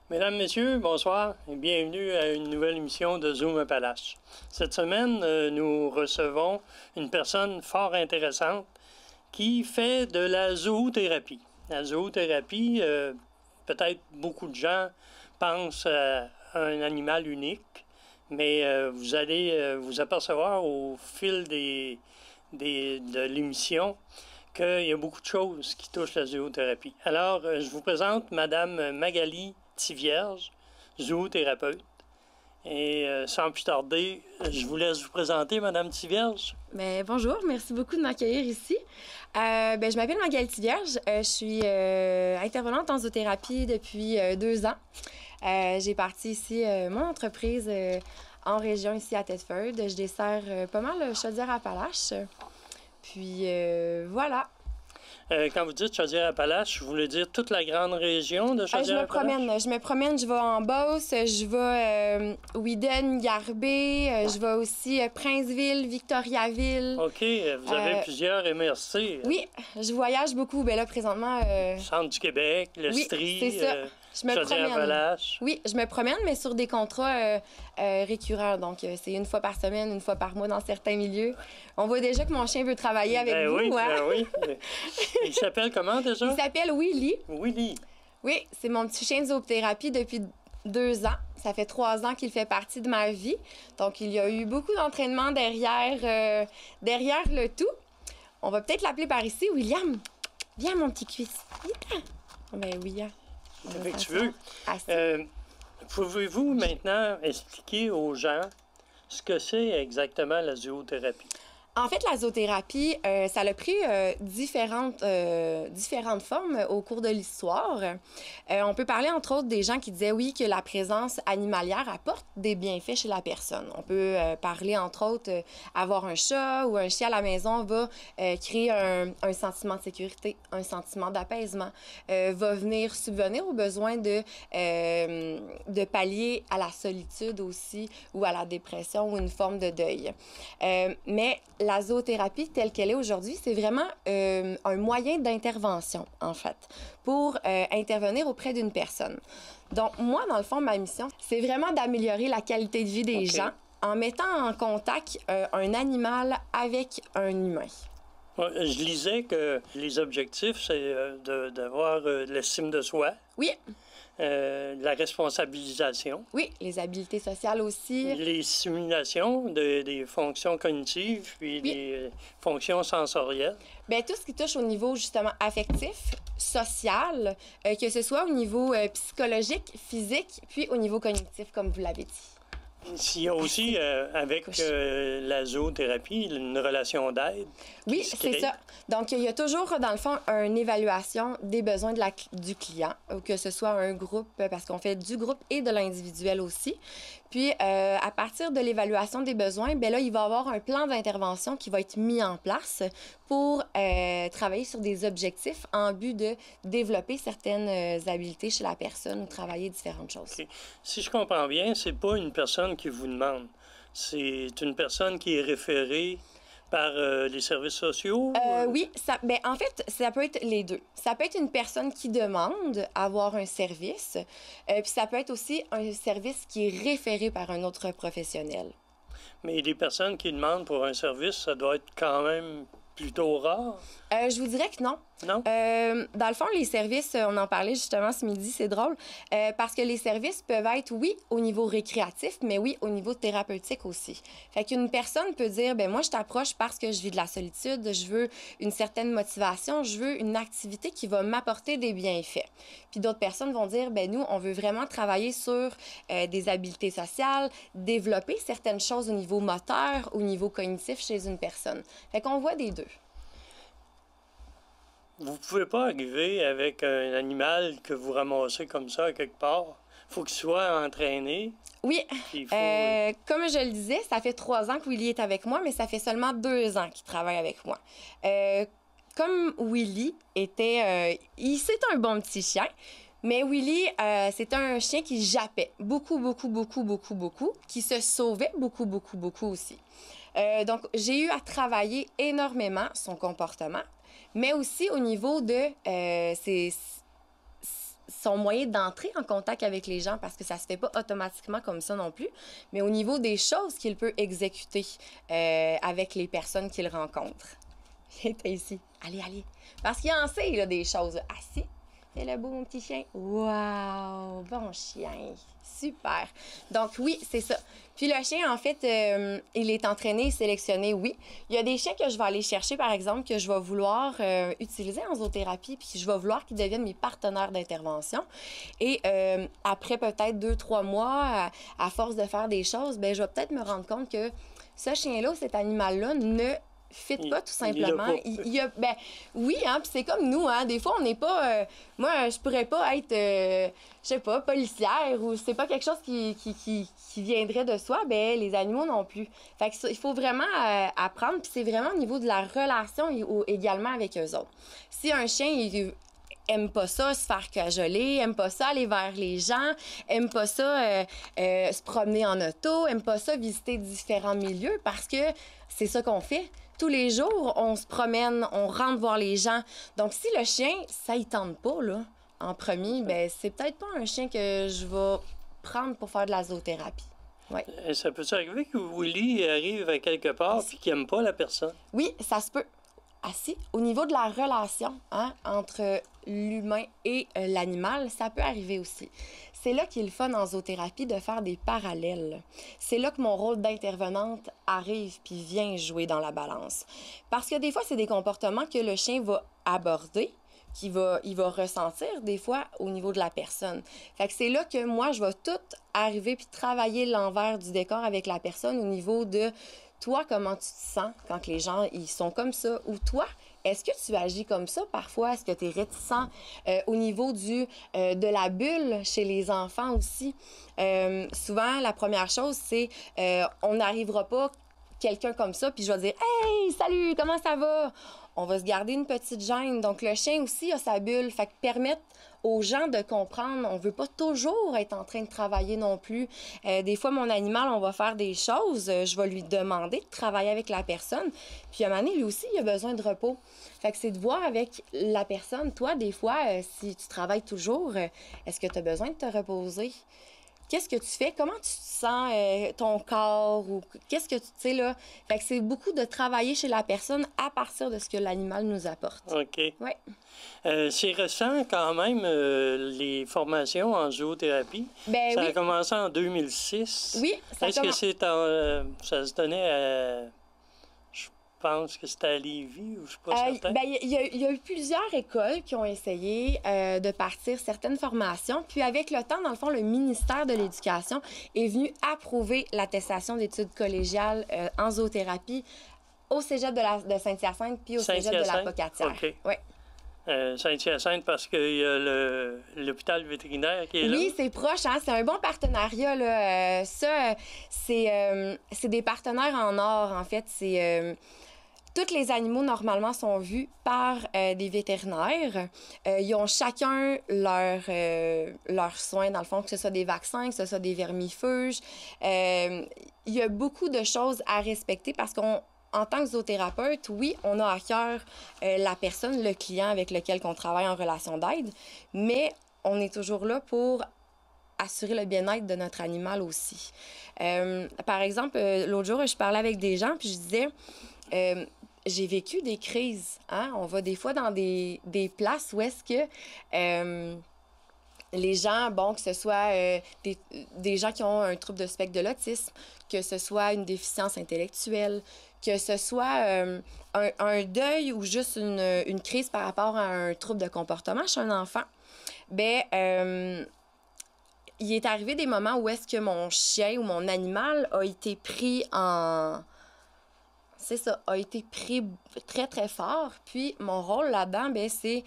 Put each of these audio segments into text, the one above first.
Mesdames, Messieurs, bonsoir et bienvenue à une nouvelle émission de Zoom Appalaches. Cette semaine, nous recevons une personne fort intéressante qui fait de la zoothérapie. La zoothérapie, peut-être beaucoup de gens pensent à un animal unique, mais vous allez vous apercevoir au fil de l'émission qu'il y a beaucoup de choses qui touchent la zoothérapie. Alors, je vous présente Madame Magali Thivierge, zoothérapeute. Et sans plus tarder, je vous laisse vous présenter, Madame Thivierge. Bien, bonjour, merci beaucoup de m'accueillir ici. Je m'appelle Magali Thivierge, je suis intervenante en zoothérapie depuis 2 ans. J'ai parti ici mon entreprise en région ici à Thetford. Je dessers pas mal Chaudière-Appalaches. Puis voilà. Quand vous dites Chaudière-Appalaches, vous voulez dire toute la grande région de Chaudière-Appalaches? Je me promène, je vais en Beauce, je vais Ouiden, Garbé, je vais aussi Princeville, Victoriaville. OK, vous avez plusieurs MRC. Oui, je voyage beaucoup. Ben là, présentement... Centre du Québec, le oui, Strie, c'est ça. Je me promène. Oui, je me promène, mais sur des contrats récurrents. Donc, c'est 1 fois par semaine, 1 fois par mois dans certains milieux. On voit déjà que mon chien veut travailler avec vous. Oui, hein? oui. Il s'appelle comment déjà? Il s'appelle Willy. Willy. Oui, c'est mon petit chien de zoothérapie depuis 2 ans. Ça fait 3 ans qu'il fait partie de ma vie. Donc, il y a eu beaucoup d'entraînement derrière le tout. On va peut-être l'appeler par ici. William, viens mon petit cuisse. Viens. Ben, William. Fait que tu veux. Pouvez-vous maintenant expliquer aux gens ce que c'est exactement la zoothérapie? En fait, la zoothérapie, ça a pris différentes formes au cours de l'histoire. On peut parler, entre autres, des gens qui disaient, oui, que la présence animalière apporte des bienfaits chez la personne. On peut parler, entre autres, avoir un chat ou un chien à la maison va créer un sentiment de sécurité, un sentiment d'apaisement, va venir subvenir aux besoins de pallier à la solitude aussi ou à la dépression ou une forme de deuil. Mais la zoothérapie telle qu'elle est aujourd'hui, c'est vraiment un moyen d'intervention, en fait, pour intervenir auprès d'une personne. Donc, moi, dans le fond, ma mission, c'est vraiment d'améliorer la qualité de vie des gens en mettant en contact un animal avec un humain. Je lisais que les objectifs, c'est d'avoir l'estime de soi. Oui. La responsabilisation. Oui, les habiletés sociales aussi. Les simulations des fonctions cognitives, puis des fonctions sensorielles. Bien, tout ce qui touche au niveau, justement, affectif, social, que ce soit au niveau psychologique, physique, puis au niveau cognitif, comme vous l'avez dit. Il y a aussi, avec la zoothérapie, une relation d'aide. Oui, c'est ça. Donc, il y a toujours, dans le fond, une évaluation des besoins du client, que ce soit un groupe, parce qu'on fait du groupe et de l'individuel aussi. Puis, à partir de l'évaluation des besoins, bien là, il va y avoir un plan d'intervention qui va être mis en place pour travailler sur des objectifs en but de développer certaines habiletés chez la personne ou travailler différentes choses. Okay. Si je comprends bien, c'est pas une personne qui vous demande. C'est une personne qui est référée par les services sociaux? Oui, en fait, ça peut être les deux. Ça peut être une personne qui demande à avoir un service, puis ça peut être aussi un service qui est référé par un autre professionnel. Mais les personnes qui demandent pour un service, ça doit être quand même plutôt rare? Je vous dirais que non. Non? Dans le fond, les services, on en parlait justement ce midi, c'est drôle, parce que les services peuvent être, oui, au niveau récréatif, mais oui, au niveau thérapeutique aussi. Fait qu'une personne peut dire, ben moi, je t'approche parce que je vis de la solitude, je veux une certaine motivation, je veux une activité qui va m'apporter des bienfaits. Puis d'autres personnes vont dire, ben nous, on veut vraiment travailler sur des habiletés sociales, développer certaines choses au niveau moteur, au niveau cognitif chez une personne. Fait qu'on voit des deux. Vous pouvez pas arriver avec un animal que vous ramassez comme ça quelque part. Il faut qu'il soit entraîné. Oui. Comme je le disais, ça fait 3 ans que Willy est avec moi, mais ça fait seulement 2 ans qu'il travaille avec moi. Comme Willy était... c'est un bon petit chien, mais Willy, c'est un chien qui jappait beaucoup, qui se sauvait beaucoup aussi. Donc, j'ai eu à travailler énormément son comportement, mais aussi au niveau de son moyen d'entrer en contact avec les gens, parce que ça se fait pas automatiquement comme ça non plus, mais au niveau des choses qu'il peut exécuter avec les personnes qu'il rencontre. Viens ici. Allez, allez. Parce qu'il en sait, là, des choses. Assis. Et le beau, mon petit chien. Wow! Bon chien. Super. Donc, oui, c'est ça. Puis le chien, en fait, il est entraîné, sélectionné, oui. Il y a des chiens que je vais aller chercher, par exemple, que je vais vouloir utiliser en zoothérapie, puis je vais vouloir qu'ils deviennent mes partenaires d'intervention. Et après peut-être 2-3 mois, à force de faire des choses, ben je vais peut-être me rendre compte que ce chien-là, cet animal-là, ne fit pas tout simplement. Ben oui, hein, puis c'est comme nous, hein. Des fois, on n'est pas... moi, je pourrais pas être, je sais pas, policière ou c'est pas quelque chose qui viendrait de soi, ben les animaux non plus. Fait que ça, il faut vraiment apprendre, puis c'est vraiment au niveau de la relation également avec eux autres. Si un chien, il aime pas ça se faire cajoler, aime pas ça aller vers les gens, aime pas ça se promener en auto, aime pas ça visiter différents milieux, parce que c'est ça qu'on fait. Tous les jours, on se promène, on rentre voir les gens. Donc, si le chien, ça y tente pas, là, en premier, ben c'est peut-être pas un chien que je vais prendre pour faire de la zoothérapie. Ouais. Ça peut arriver que Willy arrive à quelque part et qu'il n'aime pas la personne? Oui, ça se peut. Assis. Au niveau de la relation entre l'humain et l'animal, ça peut arriver aussi. C'est là qu'il est le fun en zoothérapie de faire des parallèles. C'est là que mon rôle d'intervenante arrive puis vient jouer dans la balance. Parce que des fois, c'est des comportements que le chien va aborder, il va ressentir des fois au niveau de la personne. Fait que c'est là que moi, je vais tout arriver puis travailler l'envers du décor avec la personne au niveau de toi, comment tu te sens quand les gens ils sont comme ça? Ou toi, est-ce que tu agis comme ça parfois? Est-ce que tu es réticent au niveau de la bulle chez les enfants aussi? Souvent, la première chose, c'est on n'arrivera pas quelqu'un comme ça, puis je vais dire « Hey, salut, comment ça va? » On va se garder une petite gêne. Donc, le chien aussi a sa bulle. Fait que permettre aux gens de comprendre, on veut pas toujours être en train de travailler non plus. Des fois, mon animal, on va faire des choses, je vais lui demander de travailler avec la personne. Puis, à un moment donné, lui aussi, il a besoin de repos. Fait que c'est de voir avec la personne, toi, des fois, si tu travailles toujours, est-ce que tu as besoin de te reposer? Qu'est-ce que tu fais? Comment tu te sens, ton corps? Ou qu'est-ce que tu sais, là? Fait que c'est beaucoup de travailler chez la personne à partir de ce que l'animal nous apporte. OK. Ouais. C'est récent quand même, les formations en zoothérapie. Ben, ça oui. a commencé en 2006. Oui, Est-ce que c'est ça se donnait à... Je pense que c'était à Lévis, ou je suis pas certain. Ben, il y a eu plusieurs écoles qui ont essayé de partir certaines formations. Puis avec le temps, dans le fond, le ministère de l'Éducation est venu approuver l'attestation d'études collégiales en zoothérapie au cégep de Saint-Hyacinthe puis au cégep de la Pocatière. OK. Ouais. Saint-Hyacinthe, parce qu'il y a l'hôpital vétérinaire qui est là. Oui, c'est proche, hein? C'est un bon partenariat, là. Ça, c'est des partenaires en or, en fait. Tous les animaux, normalement, sont vus par des vétérinaires. Ils ont chacun leurs soins, dans le fond, que ce soit des vaccins, que ce soit des vermifuges. Il y a beaucoup de choses à respecter parce qu'en tant que zoothérapeute, oui, on a à cœur la personne, le client avec lequel on travaille en relation d'aide, mais on est toujours là pour assurer le bien-être de notre animal aussi. Par exemple, l'autre jour, je parlais avec des gens, puis je disais... j'ai vécu des crises. Hein? On va des fois dans des places où est-ce que les gens, bon, que ce soit des gens qui ont un trouble de spectre de l'autisme, que ce soit une déficience intellectuelle, que ce soit un deuil ou juste une crise par rapport à un trouble de comportement chez un enfant, bien, il est arrivé des moments où est-ce que mon chien ou mon animal a été pris en... C'est ça, a été pris très, très fort. Puis, mon rôle là-dedans, bien, c'est,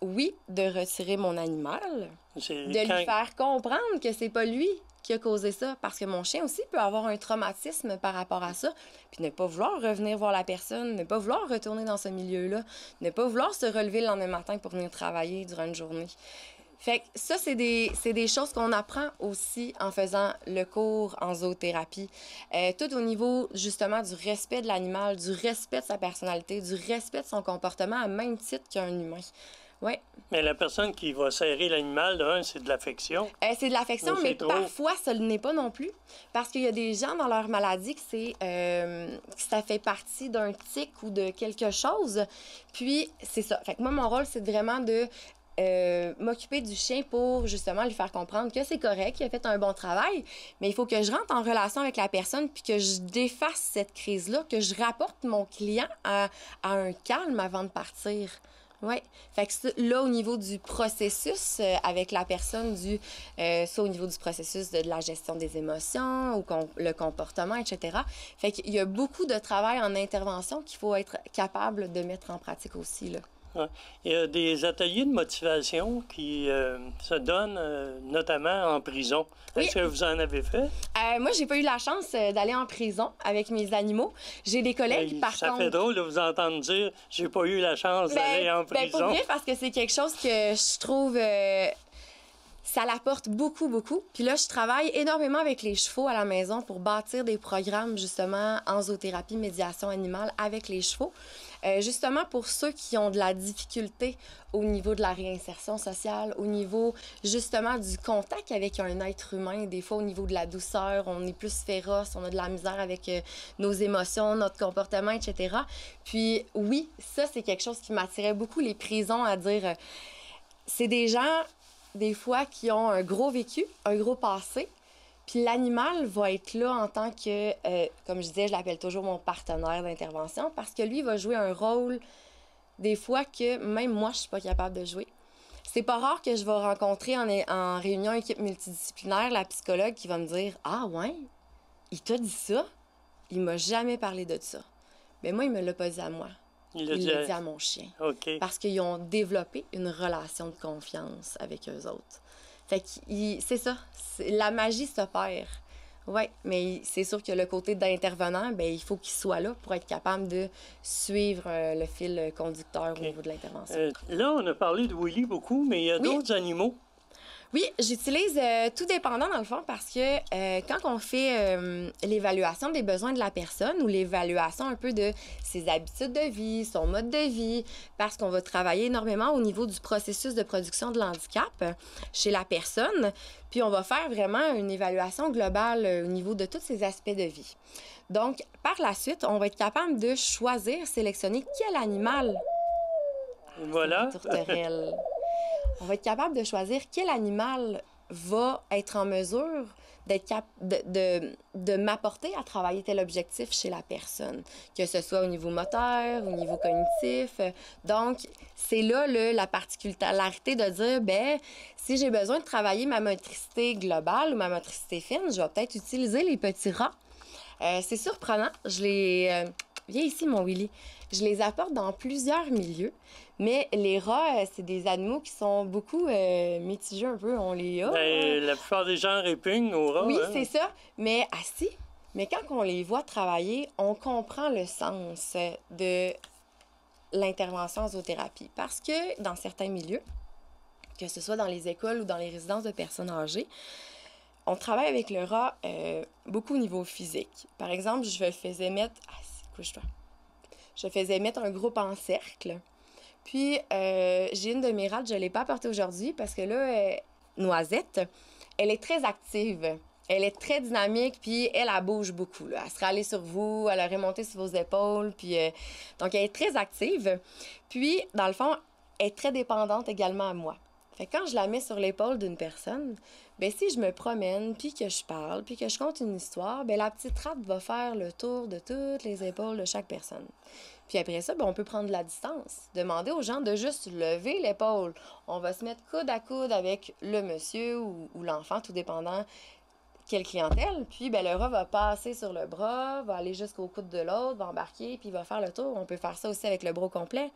oui, de retirer mon animal, de lui faire comprendre que c'est pas lui qui a causé ça. Parce que mon chien aussi peut avoir un traumatisme par rapport à ça. Puis, ne pas vouloir revenir voir la personne, ne pas vouloir retourner dans ce milieu-là, ne pas vouloir se relever le lendemain matin pour venir travailler durant une journée. Fait que ça, c'est des choses qu'on apprend aussi en faisant le cours en zoothérapie. Tout au niveau, justement, du respect de l'animal, du respect de sa personnalité, du respect de son comportement, à même titre qu'un humain. Oui. Mais la personne qui va serrer l'animal, c'est de l'affection. C'est de l'affection, mais parfois, ça ne l'est pas non plus. Parce qu'il y a des gens dans leur maladie que ça fait partie d'un tic ou de quelque chose. Puis, c'est ça. Fait que moi, mon rôle, c'est vraiment de m'occuper du chien pour, justement, lui faire comprendre que c'est correct, qu'il a fait un bon travail, mais il faut que je rentre en relation avec la personne puis que je défasse cette crise-là, que je rapporte mon client à un calme avant de partir. Oui. Fait que là, au niveau du processus avec la personne, soit au niveau du processus de la gestion des émotions ou le comportement, etc. Fait qu'il y a beaucoup de travail en intervention qu'il faut être capable de mettre en pratique aussi, là. Ouais. Il y a des ateliers de motivation qui se donnent notamment en prison. Oui. Est-ce que vous en avez fait? Moi, j'ai pas eu la chance d'aller en prison avec mes animaux. J'ai des collègues, par contre... Ça fait drôle de vous entendre dire « j'ai pas eu la chance d'aller en prison ». Pour vrai, parce que c'est quelque chose que je trouve... ça l'apporte beaucoup, beaucoup. Puis là, je travaille énormément avec les chevaux à la maison pour bâtir des programmes, justement, en zoothérapie, médiation animale avec les chevaux. Justement, pour ceux qui ont de la difficulté au niveau de la réinsertion sociale, au niveau, justement, du contact avec un être humain. Des fois, au niveau de la douceur, on est plus féroce, on a de la misère avec nos émotions, notre comportement, etc. Puis, oui, ça, c'est quelque chose qui m'attirait beaucoup, les prisons, à dire... c'est des gens... des fois, qui ont un gros vécu, un gros passé. Puis l'animal va être là en tant que, comme je disais, je l'appelle toujours mon partenaire d'intervention, parce que lui, il va jouer un rôle, des fois, que même moi, je suis pas capable de jouer. C'est pas rare que je vais rencontrer en réunion équipe multidisciplinaire la psychologue qui va me dire « Ah ouais, il t'a dit ça? Il m'a jamais parlé de ça. » Mais moi, il me l'a pas dit à moi. Il l'a dit à mon chien. Okay. Parce qu'ils ont développé une relation de confiance avec eux autres. Fait que c'est ça. La magie s'opère. Oui, mais c'est sûr que le côté d'intervenant, ben il faut qu'il soit là pour être capable de suivre le fil conducteur au niveau de l'intervention. Là, on a parlé de Willy beaucoup, mais il y a d'autres animaux. Oui, j'utilise tout dépendant dans le fond parce que quand on fait l'évaluation des besoins de la personne ou l'évaluation un peu de ses habitudes de vie, son mode de vie, parce qu'on va travailler énormément au niveau du processus de production de l'handicap chez la personne, puis on va faire vraiment une évaluation globale au niveau de tous ces aspects de vie. Donc, par la suite, on va être capable de choisir, sélectionner quel animal. Voilà. Tourterelle. On va être capable de choisir quel animal va être en mesure de m'apporter à travailler tel objectif chez la personne, que ce soit au niveau moteur, au niveau cognitif. Donc, c'est là la particularité de dire, ben si j'ai besoin de travailler ma motricité globale ou ma motricité fine, je vais peut-être utiliser les petits rats. C'est surprenant. Viens ici, mon Willy. Je les apporte dans plusieurs milieux. Mais les rats, c'est des animaux qui sont beaucoup mitigés un peu. On les a. La plupart des gens répugnent aux rats. Oui, c'est ça. Mais assis. Mais quand on les voit travailler, on comprend le sens de l'intervention en zoothérapie. Parce que dans certains milieux, que ce soit dans les écoles ou dans les résidences de personnes âgées, on travaille avec le rat beaucoup au niveau physique. Par exemple, je faisais mettre... Assis, couche-toi. Je faisais mettre un groupe en cercle. Puis, j'ai une de mes rats, je ne l'ai pas apportée aujourd'hui parce que là, Noisette, elle est très active. Elle est très dynamique, puis elle bouge beaucoup. Là. Elle serait allée sur vous, elle aurait monté sur vos épaules. Puis, donc, elle est très active. Puis, dans le fond, elle est très dépendante également à moi. Fait que quand je la mets sur l'épaule d'une personne, bien, si je me promène, puis que je parle, puis que je conte une histoire, bien, la petite rate va faire le tour de toutes les épaules de chaque personne. Puis après ça, bien, on peut prendre de la distance. Demander aux gens de juste lever l'épaule. On va se mettre coude à coude avec le monsieur ou l'enfant, tout dépendant quelle clientèle. Puis bien, le rat va passer sur le bras, va aller jusqu'au coude de l'autre, va embarquer, puis il va faire le tour. On peut faire ça aussi avec le bras complet.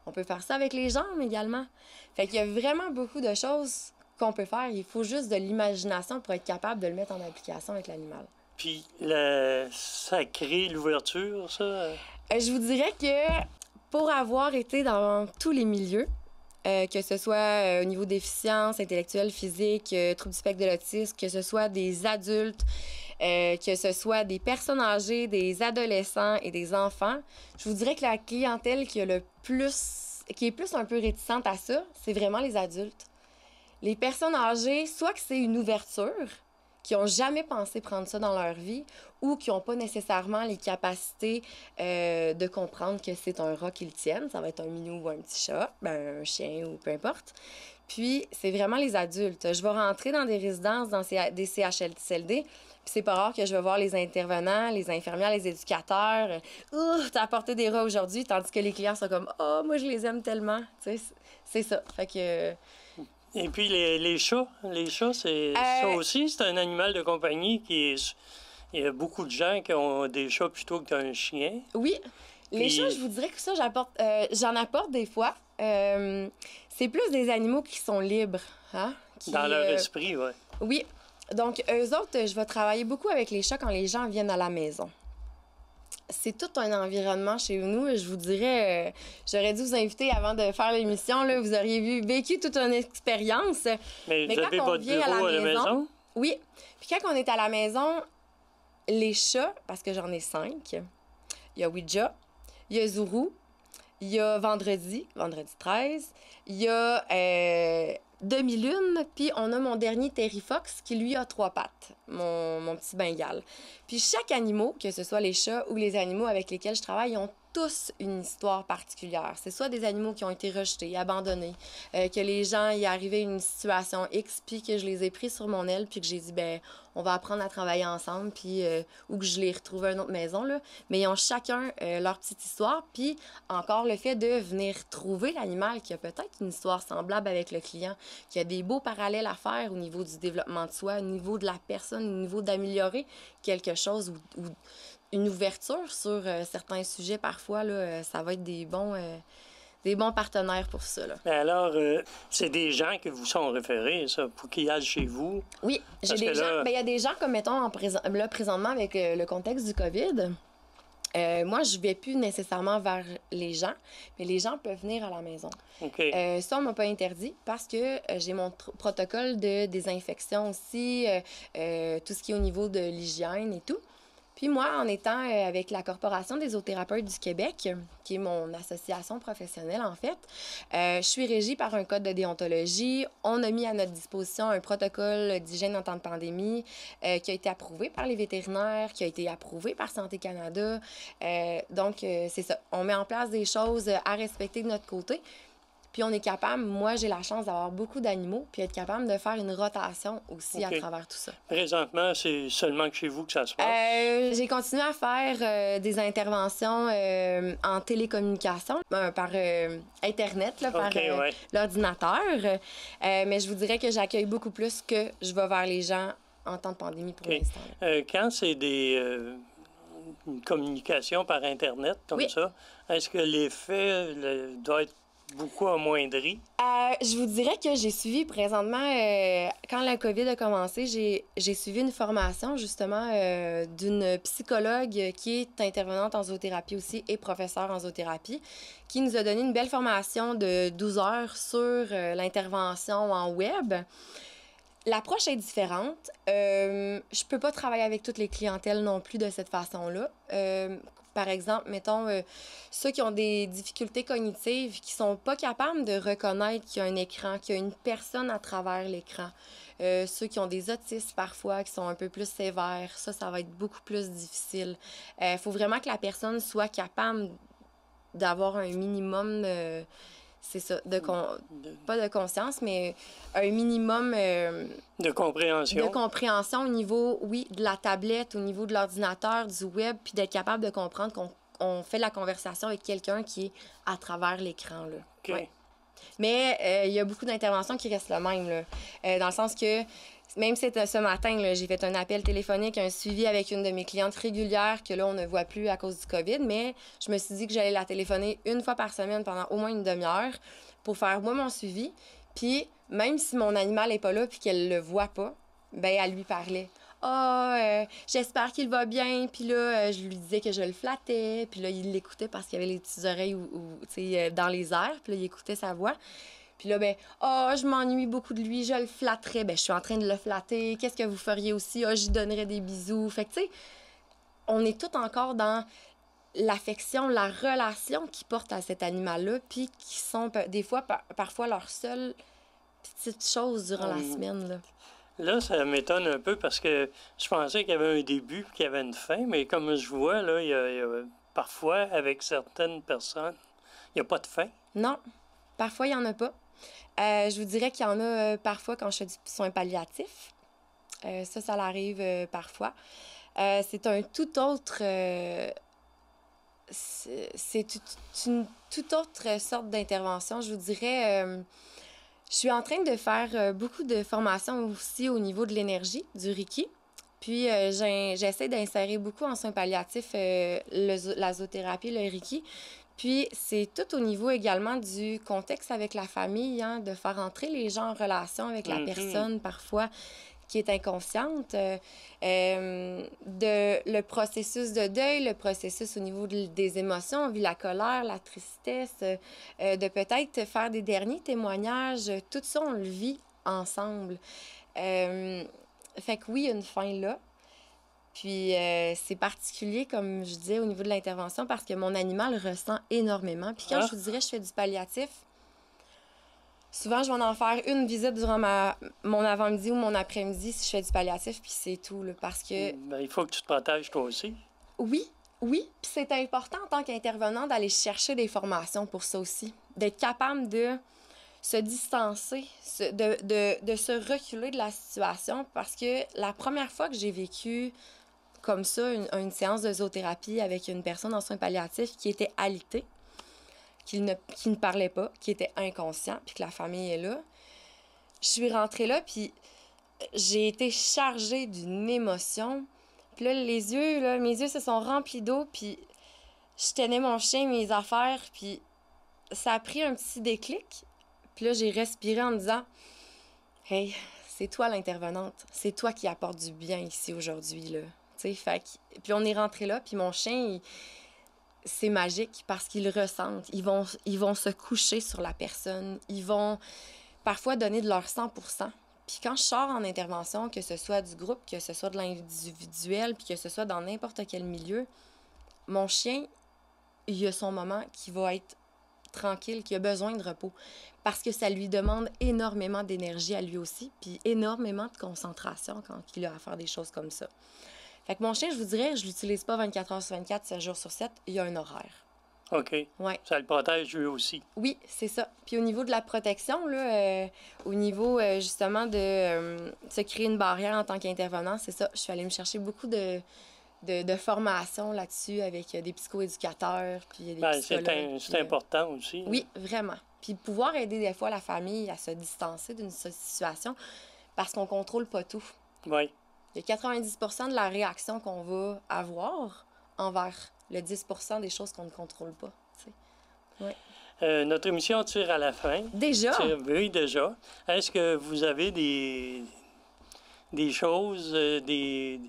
On peut faire ça avec les jambes également. Fait qu'il y a vraiment beaucoup de choses qu'on peut faire. Il faut juste de l'imagination pour être capable de le mettre en application avec l'animal. Puis, ça crée l'ouverture, ça? Je vous dirais que pour avoir été dans tous les milieux, que ce soit au niveau déficience intellectuelle, physique, troubles du spectre de l'autisme, que ce soit des adultes, que ce soit des personnes âgées, des adolescents et des enfants, je vous dirais que la clientèle qui a le plus qui est plus un peu réticente à ça, c'est vraiment les adultes. Les personnes âgées, soit que c'est une ouverture, qui n'ont jamais pensé prendre ça dans leur vie ou qui n'ont pas nécessairement les capacités de comprendre que c'est un rat qu'ils tiennent. Ça va être un minou ou un petit chat, ben, un chien ou peu importe. Puis, c'est vraiment les adultes. Je vais rentrer dans des résidences, dans des CHSLD, puis c'est pas rare que je vais voir les intervenants, les infirmières, les éducateurs. « t'as apporté des rats aujourd'hui », tandis que les clients sont comme « oh, moi, je les aime tellement ». Tu sais, c'est ça. Fait que... Et puis les chats, c'est ça aussi, c'est un animal de compagnie qui est... Il y a beaucoup de gens qui ont des chats plutôt qu'un chien. Oui, les chats, je vous dirais que ça, j'en apporte des fois. C'est plus des animaux qui sont libres, hein? Dans leur esprit, oui. Oui, donc eux autres, je vais travailler beaucoup avec les chats quand les gens viennent à la maison. C'est tout un environnement chez nous. Je vous dirais, j'aurais dû vous inviter avant de faire l'émission. Là, vous auriez vécu toute une expérience. Mais vous avez votre bureau à la maison? Oui. Puis quand on est à la maison, les chats, parce que j'en ai 5, il y a Ouija, il y a Zuru, il y a vendredi 13, il y a Demi-Lune, puis on a mon dernier Terry Fox qui, lui, a 3 pattes, mon petit Bengale. Puis chaque animal, que ce soit les chats ou les animaux avec lesquels je travaille, ils ont tous une histoire particulière. C'est soit des animaux qui ont été rejetés, abandonnés, que les gens y arrivaient une situation X, puis que je les ai pris sur mon aile, puis que j'ai dit, ben on va apprendre à travailler ensemble, puis ou que je les retrouve à une autre maison, là. Mais ils ont chacun leur petite histoire, puis encore le fait de venir trouver l'animal qui a peut-être une histoire semblable avec le client, qui a des beaux parallèles à faire au niveau du développement de soi, au niveau de la personne, au niveau d'améliorer quelque chose ou une ouverture sur certains sujets parfois, là, ça va être des bons partenaires pour ça. Là. Mais alors, c'est des gens qui vous sont référés, ça, pour qu'ils aillent chez vous? Oui, j'ai des gens. Là... Ben, il y a des gens, comme mettons, là, présentement, avec le contexte du COVID, moi, je ne vais plus nécessairement vers les gens, mais les gens peuvent venir à la maison. Okay. Ça, on ne m'a pas interdit parce que j'ai mon protocole de désinfection aussi, tout ce qui est au niveau de l'hygiène et tout. Puis moi, en étant avec la Corporation des zoothérapeutes du Québec, qui est mon association professionnelle en fait, je suis régie par un code de déontologie. On a mis à notre disposition un protocole d'hygiène en temps de pandémie qui a été approuvé par les vétérinaires, qui a été approuvé par Santé Canada. Donc, c'est ça. On met en place des choses à respecter de notre côté. Puis on est capable, moi j'ai la chance d'avoir beaucoup d'animaux, puis être capable de faire une rotation aussi à travers tout ça. Présentement, c'est seulement que chez vous que ça se passe? J'ai continué à faire des interventions en télécommunication, par Internet, là, par l'ordinateur. Mais je vous dirais que j'accueille beaucoup plus que je vais vers les gens en temps de pandémie pour l'instant. Quand c'est une communication par Internet comme ça, est-ce que l'effet doit être beaucoup amoindri? Je vous dirais que j'ai suivi présentement, quand la COVID a commencé, j'ai suivi une formation justement d'une psychologue qui est intervenante en zoothérapie aussi et professeure en zoothérapie, qui nous a donné une belle formation de 12 heures sur l'intervention en web. L'approche est différente. Je peux pas travailler avec toutes les clientèles non plus de cette façon-là. Par exemple, mettons, ceux qui ont des difficultés cognitives, qui sont pas capables de reconnaître qu'il y a un écran, qu'il y a une personne à travers l'écran. Ceux qui ont des autismes parfois, qui sont un peu plus sévères, ça va être beaucoup plus difficile. Faut vraiment que la personne soit capable d'avoir un minimum... c'est ça, pas de conscience, mais un minimum... de compréhension. De compréhension au niveau, de la tablette, au niveau de l'ordinateur, du web, puis d'être capable de comprendre qu'on fait la conversation avec quelqu'un qui est à travers l'écran, là. Okay. Ouais. Mais il y a beaucoup d'interventions qui restent le même, là. Dans le sens que, même si c'était ce matin, là, j'ai fait un appel téléphonique, un suivi avec une de mes clientes régulières que là, on ne voit plus à cause du COVID, mais je me suis dit que j'allais la téléphoner une fois par semaine pendant au moins une demi-heure pour faire, moi, mon suivi. Puis, même si mon animal n'est pas là puis qu'elle le voit pas, ben elle lui parlait. J'espère qu'il va bien. Puis là, je lui disais que je le flattais. Puis là, il l'écoutait parce qu'il avait les petites oreilles dans les airs. Puis là, il écoutait sa voix. Puis là, je m'ennuie beaucoup de lui, je le flatterais. Je suis en train de le flatter. Qu'est-ce que vous feriez aussi? J'y donnerais des bisous. Fait que, tu sais, on est tout encore dans l'affection, la relation qu'ils portent à cet animal-là, puis qui sont des fois, parfois, leur seule petite chose durant la semaine. Là, ça m'étonne un peu parce que je pensais qu'il y avait un début qu'il y avait une fin, mais comme je vois, là, il y a parfois, avec certaines personnes, il n'y a pas de fin. Non, parfois, il n'y en a pas. Je vous dirais qu'il y en a parfois quand je fais du soin palliatif. Ça l'arrive parfois. C'est un tout autre... c'est une toute autre sorte d'intervention. Je vous dirais, je suis en train de faire beaucoup de formations aussi au niveau de l'énergie, du Reiki. Puis, j'essaie d'insérer beaucoup en soins palliatifs la zoothérapie, le Reiki. Puis, c'est tout au niveau également du contexte avec la famille, hein, de faire entrer les gens en relation avec la personne, parfois, qui est inconsciente, le processus de deuil, le processus au niveau des émotions, on vit la colère, la tristesse, de peut-être faire des derniers témoignages, tout ça, on le vit ensemble. Fait que oui, il y a une fin là. Puis c'est particulier, comme je disais, au niveau de l'intervention, parce que mon animal ressent énormément. Puis quand je vous dirais je fais du palliatif, souvent, je vais en faire une visite durant mon avant-midi ou mon après-midi si je fais du palliatif, puis c'est tout, là, parce que... Bien, il faut que tu te protèges toi aussi. Oui, puis c'est important en tant qu'intervenant d'aller chercher des formations pour ça aussi, d'être capable de se distancer, de se reculer de la situation, parce que la première fois que j'ai vécu comme ça une séance de zoothérapie avec une personne en soins palliatifs qui était alitée, qui ne parlait pas, qui était inconscient, puis que la famille est là. Je suis rentrée là, puis j'ai été chargée d'une émotion. Puis là, mes yeux se sont remplis d'eau, puis je tenais mon chien, mes affaires, puis ça a pris un petit déclic. Puis là, j'ai respiré en me disant « Hey, c'est toi l'intervenante, c'est toi qui apporte du bien ici aujourd'hui, là. » Tu sais, fait que... Puis on est rentré là, puis mon chien, c'est magique parce qu'ils ressentent. Ils vont se coucher sur la personne. Ils vont parfois donner de leur 100%. Puis quand je sors en intervention, que ce soit du groupe, que ce soit de l'individuel, puis que ce soit dans n'importe quel milieu, mon chien, il a son moment qui va être tranquille, qui a besoin de repos. Parce que ça lui demande énormément d'énergie à lui aussi, puis énormément de concentration quand il a à faire des choses comme ça. Fait que mon chien, je vous dirais, je l'utilise pas 24 heures sur 24, 7 jours sur 7. Il y a un horaire. OK. Ouais. Ça le protège lui aussi. Oui, c'est ça. Puis au niveau de la protection, là, au niveau justement de se créer une barrière en tant qu'intervenant, c'est ça. Je suis allée me chercher beaucoup de formation là-dessus avec des psychoéducateurs, puis des psychologues. C'est important aussi. Oui, vraiment. Puis pouvoir aider des fois la famille à se distancer d'une situation parce qu'on contrôle pas tout. Oui. Il y a 90% de la réaction qu'on va avoir envers le 10% des choses qu'on ne contrôle pas. Ouais. Notre émission tire à la fin. Déjà? Oui, déjà. Est-ce que vous avez des choses, des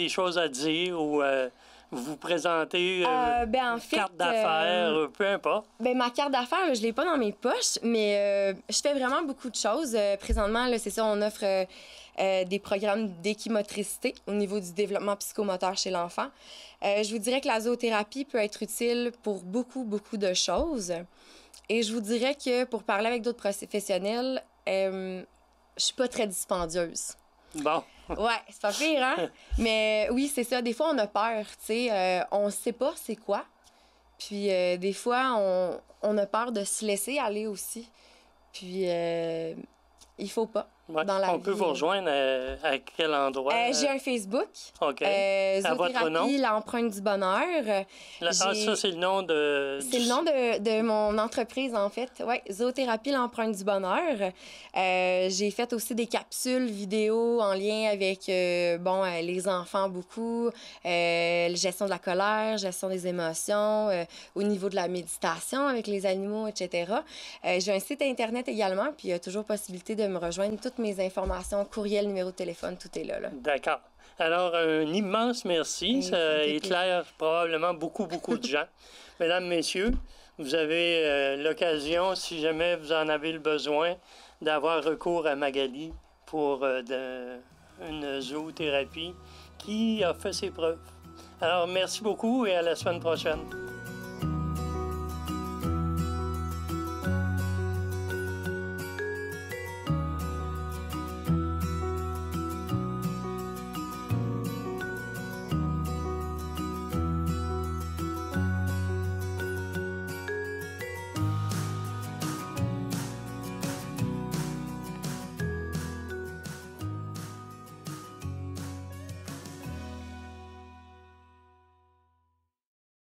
choses à dire ou vous présenter en fait, carte d'affaires, peu importe? Ma carte d'affaires, je ne l'ai pas dans mes poches, mais je fais vraiment beaucoup de choses. Présentement, là, c'est ça, on offre des programmes d'équimotricité au niveau du développement psychomoteur chez l'enfant. Je vous dirais que la zoothérapie peut être utile pour beaucoup, beaucoup de choses. Et je vous dirais que pour parler avec d'autres professionnels, je suis pas très dispendieuse. Bon. Ouais, c'est pas pire, hein? Mais oui, c'est ça. Des fois, on a peur, tu sais. On sait pas c'est quoi. Puis des fois, on a peur de se laisser aller aussi. Puis il faut pas. Ouais. Dans la on peut vous rejoindre à quel endroit? J'ai un Facebook. OK. À votre nom? L'empreinte du bonheur. Ça, c'est le nom de... C'est le nom de mon entreprise, en fait. Oui, Zoothérapie, l'empreinte du bonheur. J'ai fait aussi des capsules vidéo en lien avec, les enfants beaucoup, gestion de la colère, gestion des émotions, au niveau de la méditation avec les animaux, etc. J'ai un site Internet également, puis il y a toujours possibilité de me rejoindre. Toutes mes informations, courriel, numéro de téléphone, tout est là. D'accord. Alors, un immense merci. Ça éclaire probablement beaucoup, beaucoup de gens. Mesdames, Messieurs, vous avez l'occasion, si jamais vous en avez le besoin, d'avoir recours à Magali pour une zoothérapie qui a fait ses preuves. Alors, merci beaucoup et à la semaine prochaine.